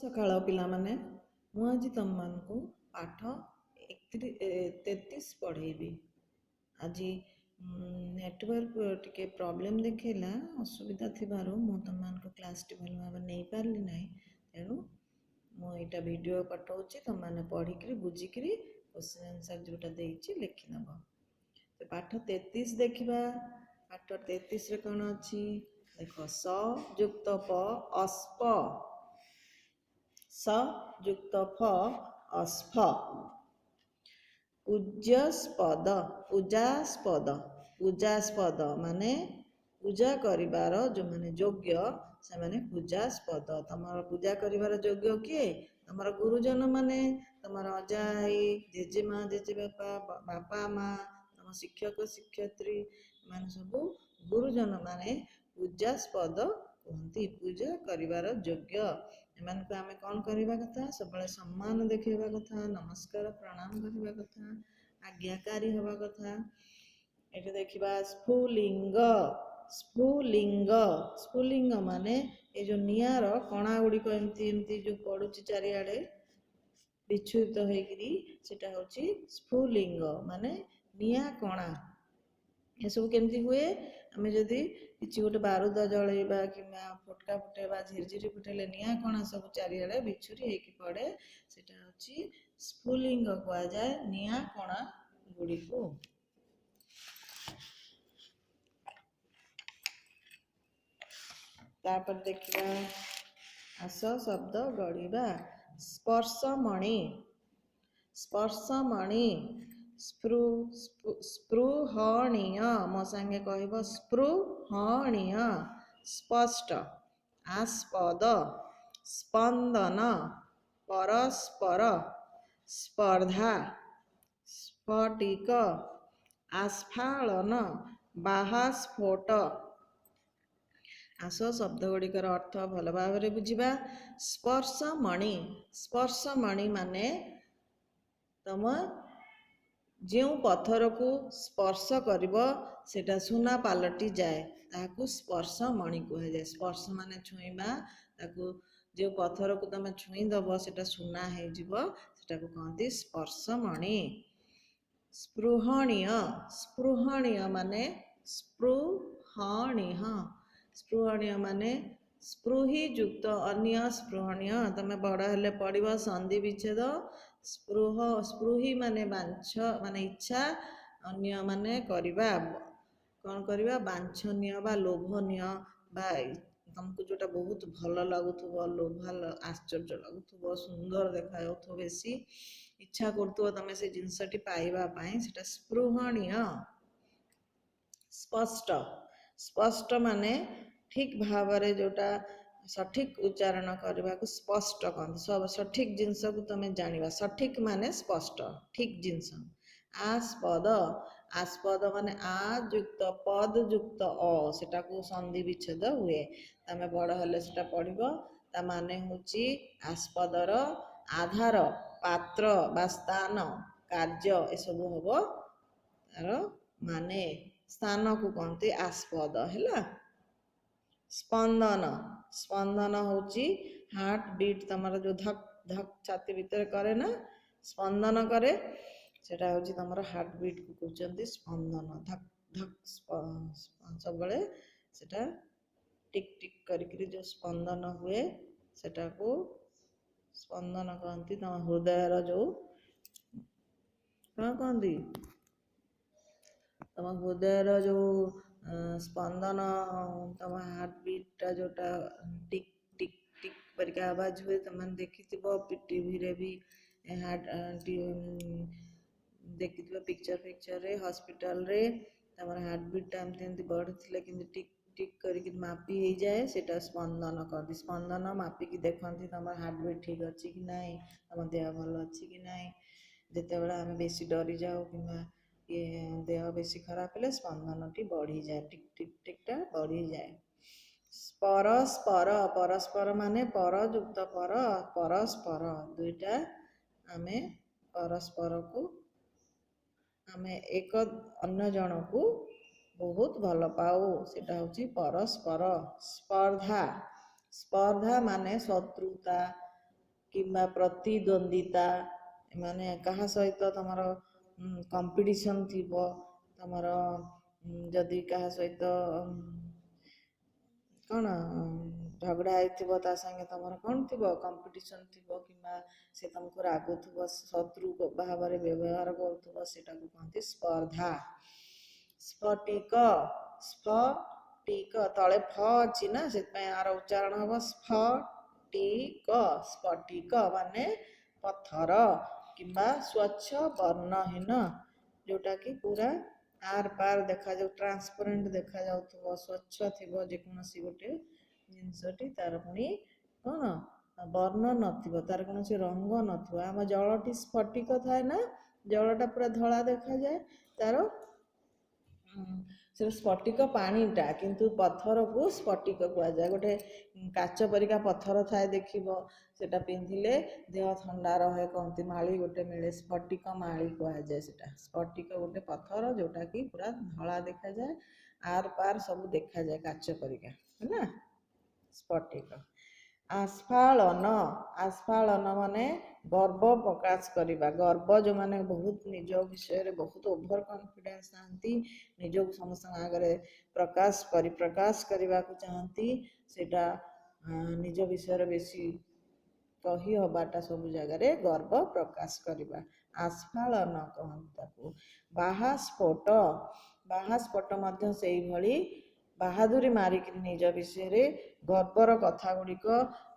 ସକାଳ ପିଲାମାନେ, ମୁଁ ଆଜି ତମମାନଙ୍କୁ ପାଠ 33 ପଢ଼େଇବି। ଆଜି ନେଟୱାର୍କ ଟିକେ ପ୍ରୋବ୍ଲେମ୍ ଦେଖେଇଲା, ଅସୁବିଧା ଥିବାରୁ ମୁଁ ତମମାନଙ୍କ କ୍ଲାସ୍ଟି ଭଲ ଭାବରେ ନେଇପାରିଲି ନାହିଁ। ତେଣୁ ମୁଁ ଏଇଟା ଭିଡ଼ିଓ ପଠାଉଛି, ତମମାନେ ପଢ଼ିକିରି ବୁଝିକିରି କ୍ୱେଶ୍ଚିନ୍ ଆନ୍ସର୍ ଯେଉଁଟା ଦେଇଛି ଲେଖିଦେବ। ପାଠ 33 ଦେଖିବା। ପାଠ 33ରେ କ'ଣ ଅଛି ଦେଖ। ସ ଯୁକ୍ତ ପ ଅସ୍ପ, ସ ଯୁକ୍ତ ଫ ଅସ୍ଫ। ପୂଜ୍ୟସ୍ପଦ, ପୂଜାସ୍ପଦ, ପୂଜାସ୍ପଦ ମାନେ ପୂଜା କରିବାର ଯେଉଁମାନେ ଯୋଗ୍ୟ ସେମାନେ ପୂଜାସ୍ପଦ। ତମର ପୂଜା କରିବାର ଯୋଗ୍ୟ କିଏ? ତମର ଗୁରୁଜନ ମାନେ, ତମର ଅଜା ଆଈ, ଜେଜେମା ଜେଜେବାପା, ବାପା ମା, ତମ ଶିକ୍ଷକ ଶିକ୍ଷୟିତ୍ରୀ, ଏମାନେ ସବୁ ଗୁରୁଜନ ମାନେ ପୂଜାସ୍ପଦ କୁହନ୍ତି, ପୂଜା କରିବାର ଯୋଗ୍ୟ। ଏମାନଙ୍କୁ ଆମେ କ'ଣ କରିବା କଥା? ସବୁବେଳେ ସମ୍ମାନ ଦେଖେଇବା କଥା, ନମସ୍କାର ପ୍ରଣାମ କରିବା କଥା, ଆଜ୍ଞାକାରୀ ହେବା କଥା। ଏଠି ଦେଖିବା ସ୍ଫୁଲିଙ୍ଗ। ସ୍ଫୁଲିଙ୍ଗ, ସ୍ଫୁଲିଙ୍ଗ ମାନେ ଏ ଯେଉଁ ନିଆଁର କଣା ଗୁଡ଼ିକ ଏମିତି ଏମିତି ଯେଉଁ ପଡ଼ୁଛି ଚାରିଆଡ଼େ ବିଚ୍ଛୁରିତ ହେଇକିରି, ସେଟା ହେଉଛି ସ୍ଫୁଲିଙ୍ଗ ମାନେ ନିଆଁ କଣା। ଏସବୁ କେମିତି ହୁଏ? ଆମେ ଯଦି କିଛି ଗୋଟେ ବାରୁଦ ଜଳେଇବା କିମ୍ବା ଫୋଟକା ଫୁଟେଇବା, ଝିରିଝିରି ଫୁଟେଇଲେ ନିଆଁ କଣା ସବୁ ଚାରିଆଡ଼େ ବିଛୁରି ହେଇକି ପଡ଼େ, ସେଟା ହେଉଛି ସ୍ଫୁଲିଙ୍ଗ କୁହାଯାଏ, ନିଆଁ କଣା ଗୁଡ଼ିକୁ। ତାପରେ ଦେଖିବା, ଆସ ଶବ୍ଦ ଗଢ଼ିବା। ସ୍ପର୍ଶମଣି, ସ୍ପର୍ଶମଣି, ସ୍ପୃହଣୀୟ, ମୋ ସାଙ୍ଗେ କହିବ ସ୍ପୃହଣୀୟ। ସ୍ପଷ୍ଟ, ଆସ୍ପଦ, ସ୍ପନ୍ଦନ, ପରସ୍ପର, ସ୍ପର୍ଦ୍ଧା, ସ୍ଫଟିକ, ଆସ୍ଫାଳନ, ବାହାସ୍ଫୋଟ। ଆସ ଶବ୍ଦ ଗୁଡ଼ିକର ଅର୍ଥ ଭଲ ଭାବରେ ବୁଝିବା। ସ୍ପର୍ଶମଣି, ସ୍ପର୍ଶମଣି ମାନେ ତମ ଯେଉଁ ପଥରକୁ ସ୍ପର୍ଶ କରିବ ସେଟା ସୁନା ପାଲଟି ଯାଏ, ତାହାକୁ ସ୍ପର୍ଶମଣି କୁହାଯାଏ। ସ୍ପର୍ଶ ମାନେ ଛୁଇଁବା, ତାକୁ ଯେଉଁ ପଥରକୁ ତମେ ଛୁଇଁଦବ ସେଟା ସୁନା ହେଇଯିବ, ସେଟାକୁ କହନ୍ତି ସ୍ପର୍ଶମଣି। ସ୍ପୃହଣୀୟ, ସ୍ପୃହଣୀୟ ମାନେ ସ୍ପୃହଣୀୟ, ସ୍ପୃହଣୀୟ ମାନେ ସ୍ପୃହି ଯୁକ୍ତ ଅନ୍ୟ ସ୍ପୃହଣୀୟ। ତମେ ବଡ଼ ହେଲେ ପଢ଼ିବ ସନ୍ଧି ବିଚ୍ଛେଦ। ସ୍ପୃହି ମାନେ ବାଞ୍ଛ ମାନେ ଇଚ୍ଛା, ଅନ୍ୟ ମାନେ କରିବା, କ'ଣ କରିବା? ବାଞ୍ଛନୀୟ ବା ଲୋଭନୀୟ, ବା ତମକୁ ଯେଉଁଟା ବହୁତ ଭଲ ଲାଗୁଥିବ, ଆଶ୍ଚର୍ଯ୍ୟ ଲାଗୁଥିବ, ସୁନ୍ଦର ଦେଖାଯାଉଥିବ, ବେଶୀ ଇଚ୍ଛା କରୁଥିବ ତମେ ସେ ଜିନିଷଟି ପାଇବା ପାଇଁ, ସେଟା ସ୍ପୃହଣୀୟ। ସ୍ପଷ୍ଟ, ସ୍ପଷ୍ଟ ମାନେ ଠିକ ଭାବରେ ଯେଉଁଟା ସଠିକ ଉଚ୍ଚାରଣ କରିବାକୁ ସ୍ପଷ୍ଟ କହନ୍ତି। ସଠିକ ଜିନିଷକୁ ତମେ ଜାଣିବା, ସଠିକ ମାନେ ସ୍ପଷ୍ଟ, ଠିକ ଜିନିଷ। ଆସ୍ପଦ, ଆସ୍ପଦ ମାନେ ଆ ଯୁକ୍ତ ପଦ ଯୁକ୍ତ ଅ, ସେଟାକୁ ସନ୍ଧି ବିଚ୍ଛେଦ ହୁଏ। ତମେ ବଡ଼ ହେଲେ ସେଟା ପଢ଼ିବ। ତା ମାନେ ହେଉଛି ଆସ୍ପଦର ଆଧାର, ପାତ୍ର ବା ସ୍ଥାନ, କାର୍ଯ୍ୟ, ଏସବୁ ହବ ତାର ମାନେ। ସ୍ଥାନକୁ କହନ୍ତି ଆସ୍ପଦ, ହେଲା। ସ୍ପନ୍ଦନ, ସ୍ପନ୍ଦନ ହେଉଛି ହାର୍ଟ ବିଟ୍, ତମର ଯେଉଁ ଧକ୍ ଧକ୍ ଛାତି ଭିତରେ କରେ ନା, ସ୍ପନ୍ଦନ କରେ, ସେଟା ହେଉଛି ତମର ହାର୍ଟ ବିଟ୍କୁ କହୁଛନ୍ତି ସ୍ପନ୍ଦନ। ଧକ୍ ଧକ୍ ସବୁବେଳେ ସେଟା ଟିକ୍ ଟିକ୍ କରିକିରି ଯେଉଁ ସ୍ପନ୍ଦନ ହୁଏ ସେଟାକୁ ସ୍ପନ୍ଦନ କହନ୍ତି। ତମ ହୃଦୟର ଯେଉଁ କ'ଣ କହନ୍ତି, ତମ ହୃଦୟର ଯେଉଁ ସ୍ପନ୍ଦନ, ତମ ହାର୍ଟ ବିଟ୍ଟା ଯେଉଁଟା ଟିକ୍ ଟିକ୍ ଟିକ୍ ପରିକା ଆବାଜ ହୁଏ, ତମେ ଦେଖିଥିବ ଟିଭିରେ ବି, ଦେଖିଥିବ ପିକ୍ଚରରେ, ହସ୍ପିଟାଲରେ ତମର ହାର୍ଟ ବିଟ୍ଟା ଏମିତି ଏମିତି ବଢ଼ିଥିଲେ କିନ୍ତୁ ଟିକ୍ ଟିକ୍ କରିକି ମାପି ହେଇଯାଏ, ସେଟା ସ୍ପନ୍ଦନ କହନ୍ତି। ସ୍ପନ୍ଦନ ମାପିକି ଦେଖନ୍ତି ତମର ହାର୍ଟ ବିଟ୍ ଠିକ୍ ଅଛି କି ନାହିଁ, ତମ ଦେହ ଭଲ ଅଛି କି ନାହିଁ। ଯେତେବେଳେ ଆମେ ବେଶୀ ଡରିଯାଉ କିମ୍ବା ଦେହ ବେଶୀ ଖରାପ ହେଲେ ସ୍ପନ୍ଦନଟି ବଢ଼ିଯାଏ, ଟିକ୍ ଟିକ୍ ଟିକ୍ଟା ବଢ଼ିଯାଏ। ପରସ୍ପର, ପରସ୍ପର ମାନେ ପର ଯୁକ୍ତ ପର, ପରସ୍ପର, ଦୁଇଟା ଆମେ ପରସ୍ପରକୁ, ଆମେ ଏକ ଅନ୍ୟ ଜଣକୁ ବହୁତ ଭଲ ପାଉ, ସେଟା ହେଉଛି ପରସ୍ପର। ସ୍ପର୍ଦ୍ଧା, ସ୍ପର୍ଦ୍ଧା ମାନେ ଶତ୍ରୁତା, କିମ୍ବା ପ୍ରତିଦ୍ୱନ୍ଦିତା, ମାନେ କାହା ସହିତ ତମର କମ୍ପିଟିସନ୍ ଥିବ, ତମର ଯଦି କାହା ସହିତ କ'ଣ ଝଗଡ଼ା ହେଇଥିବ, ତା ସାଙ୍ଗେ ତମର କ'ଣ ଥିବ, କମ୍ପିଟିସନ୍ ଥିବ, କିମ୍ବା ସେ ତମକୁ ରାଗୁଥିବ, ଶତ୍ରୁ ଭାବରେ ବ୍ୟବହାର କରୁଥିବ, ସେଟାକୁ କହନ୍ତି ସ୍ପର୍ଦ୍ଧା। ସ୍ଫଟିକ, ସ୍ଫଟିକ ତଳେ ଫ ଅଛି ନା, ସେଥିପାଇଁ ଆର ଉଚ୍ଚାରଣ ହବ ସ୍ଫଟିକ। ସ୍ଫଟିକ ମାନେ ପଥର କିମ୍ବା ସ୍ୱଚ୍ଛ ବର୍ଣ୍ଣହୀନ, ଯୋଉଟାକି ପୁରା ଆର ପାର ଦେଖାଯାଉ, ଟ୍ରାନ୍ସପରେଣ୍ଟ ଦେଖାଯାଉଥିବ, ସ୍ୱଚ୍ଛ ଥିବ ଯେକୌଣସି ଗୋଟେ ଜିନିଷଟି, ତାର ପୁଣି କ'ଣ ବର୍ଣ୍ଣ ନଥିବ, ତାର କୌଣସି ରଙ୍ଗ ନଥିବ। ଆମ ଜଳଟି ସ୍ଫଟିକ ଥାଏ ନା, ଜଳଟା ପୁରା ଧଳା ଦେଖାଯାଏ, ତାର ସେ ସ୍ଫଟିକ ପାଣିଟା, କିନ୍ତୁ ପଥରକୁ ସ୍ଫଟିକ କୁହାଯାଏ। ଗୋଟେ କାଚ ପରିକା ପଥର ଥାଏ, ଦେଖିବ, ସେଟା ପିନ୍ଧିଲେ ଦେହ ଥଣ୍ଡା ରହେ, କହନ୍ତି ମାଳି ଗୋଟେ ମିଳେ, ସ୍ଫଟିକ ମାଳି କୁହାଯାଏ ସେଟା। ସ୍ଫଟିକ ଗୋଟେ ପଥର ଯୋଉଟାକି ପୁରା ଧଳା ଦେଖାଯାଏ, ଆର ପାର ସବୁ ଦେଖାଯାଏ କାଚ ପରିକା, ହେଲା ସ୍ଫଟିକ। ଆସ୍ଫାଳନ, ଆସ୍ଫାଳନ ମାନେ ଗର୍ବ ପ୍ରକାଶ କରିବା। ଗର୍ବ, ଯେଉଁମାନେ ବହୁତ ନିଜ ବିଷୟରେ ବହୁତ ଓଭର କନଫିଡେନ୍ସ ଥାନ୍ତି, ନିଜକୁ ସମସ୍ତଙ୍କ ଆଗରେ ପରିପ୍ରକାଶ କରିବାକୁ ଚାହାନ୍ତି, ସେଇଟା ନିଜ ବିଷୟରେ ବେଶୀ କହି ହବାଟା ସବୁ ଜାଗାରେ ଗର୍ବ ପ୍ରକାଶ କରିବା, ଆସ୍ଫାଳନ କହନ୍ତି ତାକୁ। ବାହାସ୍ଫୋଟ, ବାହାସ୍ଫୋଟ ମଧ୍ୟ ସେଇଭଳି, ବାହାଦୁରୀ ମାରିକିରି ନିଜ ବିଷୟରେ ଗର୍ବର କଥା ଗୁଡ଼ିକ,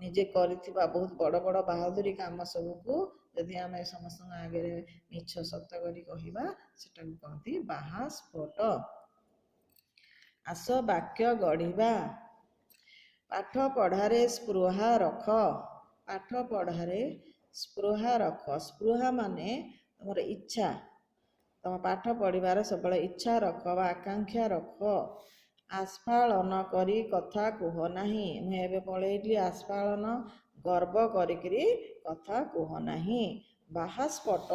ନିଜେ କରିଥିବା ବହୁତ ବଡ଼ ବଡ଼ ବାହାଦୁରୀ କାମ ସବୁକୁ ଯଦି ଆମେ ସମସ୍ତଙ୍କ ଆଗରେ ମିଛ ସତ କରି କହିବା, ସେଟାକୁ କହନ୍ତି ବାହାସ୍ଫୋଟ। ଆସ ବାକ୍ୟ ଗଢ଼ିବା। ପାଠ ପଢ଼ାରେ ସ୍ପୃହା ରଖ। ପାଠ ପଢ଼ାରେ ସ୍ପୃହା ରଖ। ସ୍ପୃହା ମାନେ ତମର ଇଚ୍ଛା, ତମ ପାଠ ପଢ଼ିବାର ସବୁବେଳେ ଇଚ୍ଛା ରଖ ବା ଆକାଂକ୍ଷା ରଖ। ଆସ୍ଫାଳନ କରି କଥା କୁହ ନାହିଁ। ମୁଁ ଏବେ ପଳେଇଲି ଆସ୍ଫାଳନ, ଗର୍ବ କରିକିରି କଥା କୁହ ନାହିଁ। ବାହାସ୍ଫୋଟ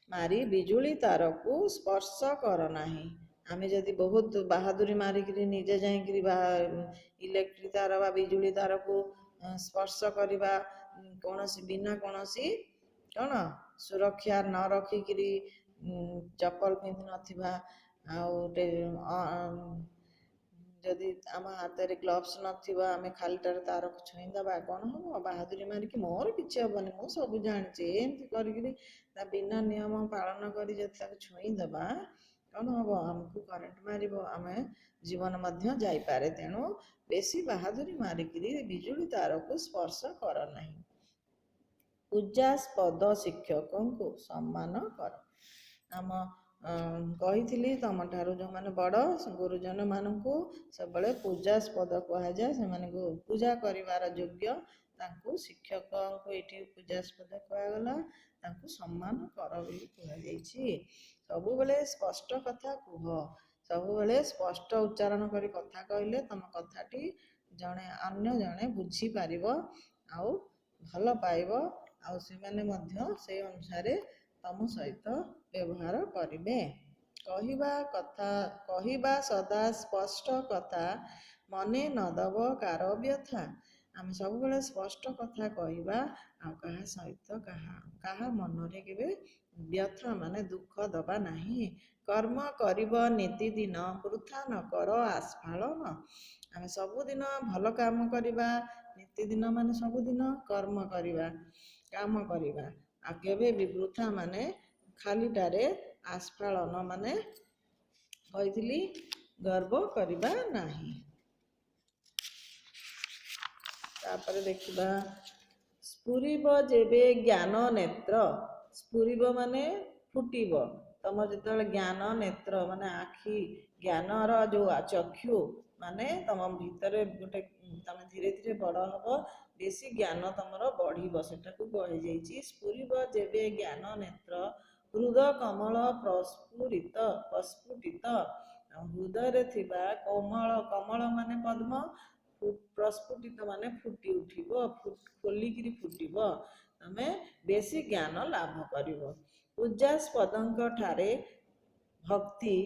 ମାରି ବିଜୁଳି ତାରକୁ ସ୍ପର୍ଶ କର ନାହିଁ। ଆମେ ଯଦି ବହୁତ ବାହାଦୁରୀ ମାରିକିରି ନିଜେ ଯାଇକିରି ଇଲେକ୍ଟ୍ରିକ ତାର ବା ବିଜୁଳି ତାରକୁ ସ୍ପର୍ଶ କରିବା, କୌଣସି ବିନା କୌଣସି କ'ଣ ସୁରକ୍ଷା ନ ରଖିକିରି, ଚପଲ ପିନ୍ଧି ନଥିବା, ଆଉ ଯଦି ଆମ ହାତରେ ଗ୍ଲୋଭ୍ସ ନଥିବ, ଆମେ ଖାଲିଟାରେ ତାରକୁ ଛୁଇଁଦେବା, କ'ଣ ହବ? ବାହାଦୁରୀ ମାରିକି ମୋର କିଛି ହବନି, ମୁଁ ସବୁ ଜାଣିଛି, ଏମିତି କରିକିରି ତା ବିନା ନିୟମ ପାଳନ କରି ଯଦି ତାକୁ ଛୁଇଁଦେବା, କ'ଣ ହବ? ଆମକୁ କରେଣ୍ଟ ମାରିବ, ଆମେ ଜୀବନ ମଧ୍ୟ ଯାଇପାରେ। ତେଣୁ ବେଶୀ ବାହାଦୁରୀ ମାରିକିରି ବିଜୁଳି ତାରକୁ ସ୍ପର୍ଶ କର ନାହିଁ। ପୂଜାସ୍ପଦ ଶିକ୍ଷକଙ୍କୁ ସମ୍ମାନ କର। ଆମ କହିଥିଲି, ତମଠାରୁ ଯେଉଁମାନେ ବଡ଼ ଗୁରୁଜନ ମାନଙ୍କୁ ସବୁବେଳେ ପୂଜାସ୍ପଦ କୁହାଯାଏ, ସେମାନଙ୍କୁ ପୂଜା କରିବାର ଯୋଗ୍ୟ, ତାଙ୍କୁ ଶିକ୍ଷକଙ୍କୁ ଏଠି ପୂଜାସ୍ପଦ କୁହାଗଲା, ତାଙ୍କୁ ସମ୍ମାନ କର ବୋଲି କୁହାଯାଇଛି। ସବୁବେଳେ ସ୍ପଷ୍ଟ କଥା କୁହ। ସବୁବେଳେ ସ୍ପଷ୍ଟ ଉଚ୍ଚାରଣ କରି କଥା କହିଲେ ତମ କଥାଟି ଅନ୍ୟ ଜଣେ ବୁଝିପାରିବ, ଆଉ ଭଲ ପାଇବ, ଆଉ ସେମାନେ ମଧ୍ୟ ସେଇ ଅନୁସାରେ ତମ ସହିତ ବ୍ୟବହାର କରିବେ। କହିବା ସଦା ସ୍ପଷ୍ଟ କଥା, ମନେ ନଦବ କାର ବ୍ୟଥା। ଆମେ ସବୁବେଳେ ସ୍ପଷ୍ଟ କଥା କହିବା, ଆଉ କାହା ସହିତ କାହା ମନରେ କେବେ ବ୍ୟଥା ମାନେ ଦୁଃଖ ଦବା ନାହିଁ। କର୍ମ କରିବ ନିତିଦିନ, ବୃଥା ନ କର ଆସ୍ଫାଳନ। ଆମେ ସବୁଦିନ ଭଲ କାମ କରିବା, ନିତିଦିନ ମାନେ ସବୁଦିନ କର୍ମ କରିବା, କାମ କରିବା, ଆଉ କେବେ ବି ବୃଥା ମାନେ ଖାଲିଟାରେ, ଆସ୍ଫାଳନ ମାନେ କହିଥିଲି ଗର୍ବ କରିବା ନାହିଁ। ତାପରେ ଦେଖିବା, ସ୍ଫୁରିବ ଯେବେ ଜ୍ଞାନ ନେତ୍ର। ସ୍ଫୁରିବ ମାନେ ଫୁଟିବ। ତମର ଯେତେବେଳେ ଜ୍ଞାନ ନେତ୍ର ମାନେ ଆଖି, ଜ୍ଞାନର ଯୋଉ ଚକ୍ଷୁ, ମାନେ ତମ ଭିତରେ ଗୋଟେ, ତମେ ଧୀରେ ଧୀରେ ବଡ଼ ହବ, ବେଶୀ ଜ୍ଞାନ ତମର ବଢ଼ିବ, ସେଟାକୁ କୁହାଯାଇଛି ସ୍ଫୁରିବ ଯେବେ ଜ୍ଞାନ ନେତ୍ର। ହୃଦ କମଳ ପ୍ରସ୍ଫୁଟିତ। ହୃଦୟରେ ଥିବା କୋମଳ, କମଳ ମାନେ ପଦ୍ମ, ପ୍ରସ୍ଫୁଟିତ ମାନେ ଫୁଟି ଉଠିବ, ଖୋଲିକିରି ଫୁଟିବ, ତମେ ବେଶୀ ଜ୍ଞାନ ଲାଭ କରିବ। ପୂଜାସ୍ପଦଙ୍କ ଠାରେ ଭକ୍ତି,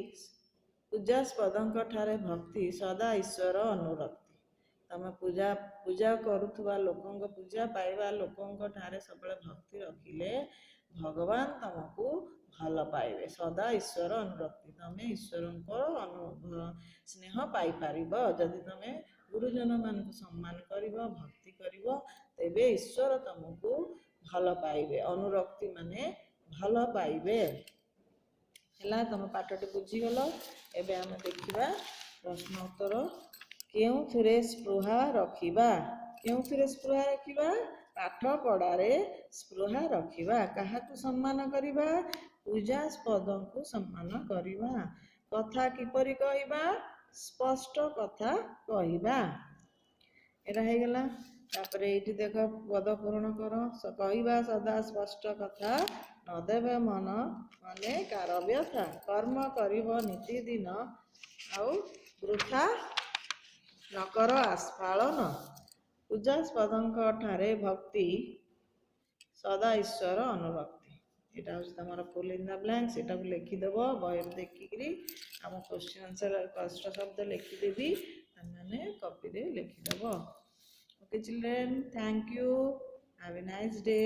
ପୂଜାସ୍ପଦଙ୍କ ଠାରେ ଭକ୍ତି ସଦା ଈଶ୍ୱର ଅନୁରକ୍ତି। ତମେ ପୂଜା ପୂଜା କରୁଥିବା ଲୋକଙ୍କ ପୂଜା ପାଇବା ଲୋକଙ୍କ ଠାରେ ସବୁବେଳେ ଭକ୍ତି ରଖିଲେ ଭଗବାନ ତମକୁ ଭଲ ପାଇବେ। ସଦା ଈଶ୍ୱର ଅନୁରକ୍ତି, ତମେ ଈଶ୍ୱରଙ୍କ ସ୍ନେହ ପାଇପାରିବ। ଯଦି ତମେ ଗୁରୁଜନମାନଙ୍କୁ ସମ୍ମାନ କରିବ, ଭକ୍ତି କରିବ, ତେବେ ଈଶ୍ୱର ତମକୁ ଭଲ ପାଇବେ। ଅନୁରକ୍ତି ମାନେ ଭଲ ପାଇବେ। ହେଲା, ତମ ପାଠଟି ବୁଝିଗଲ। ଏବେ ଆମେ ଦେଖିବା ପ୍ରଶ୍ନ ଉତ୍ତର। କେଉଁଥିରେ ସ୍ପୃହା ରଖିବା? କେଉଁଥିରେ ସ୍ପୃହା ରଖିବା? ପାଠ ପଢ଼ାରେ ସ୍ପୃହା ରଖିବା। କାହାକୁ ସମ୍ମାନ କରିବା? ପୂଜାସ୍ପଦଙ୍କୁ ସମ୍ମାନ କରିବା। କଥା କିପରି କହିବା? ସ୍ପଷ୍ଟ କଥା କହିବା। ଏଇଟା ହେଇଗଲା। ତାପରେ ଏଇଠି ଦେଖ, ପଦ ପୂରଣ କର। କହିବା ସଦା ସ୍ପଷ୍ଟ କଥା, ନଦେବେ ମନେ କାର ବ୍ୟଥା। କର୍ମ କରିବ ନିତିଦିନ, ଆଉ ବୃଥା ନକର ଆସ୍ଫାଳନ। ପୂଜାସ୍ପଦଙ୍କ ଠାରେ ଭକ୍ତି, ସଦା ଈଶ୍ୱର ଅନୁରକ୍ତି। ଏଇଟା ହେଉଛି ତମର ଫୁଲ୍ ଇନ୍ ଦ ବ୍ଲାଙ୍କ୍ସ। ଏଟାକୁ ଲେଖିଦେବ ବହିରୁ ଦେଖିକିରି। ଆମ କ୍ୱେଶ୍ଚିନ୍ ଆନ୍ସର କଷ୍ଟ ଶବ୍ଦ ଲେଖିଦେବି, ତମେମାନେ କପିରେ ଲେଖିଦେବ। Okay children, thank you, have a nice day.